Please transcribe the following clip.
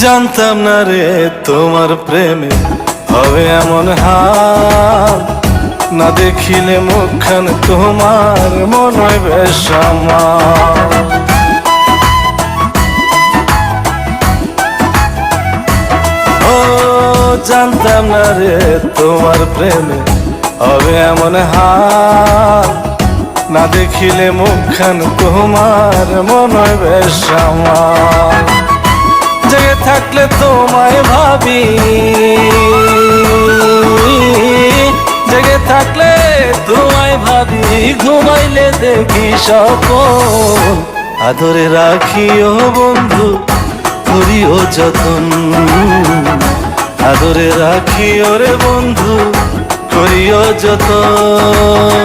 জানতাম না রে তোমার প্রেমে হবে এমন হাল, না দেখিলে মুখখান তোমার মন হয় বেশ আমার। ও জানতাম না রে তোমার প্রেমে হবে এমন হাল, না দেখিলে মুখখান তোমার মন হয় বেশ আমার। জেগে থাকলে তোমায় ভাবি, জেগে থাকলে তোমায় ভাবি, ঘুমাইলে দেখি স্বপ্ন। আদরে রাখিও বন্ধু, করিও যতন, আদরে রাখিও রে বন্ধু, করিও যতন।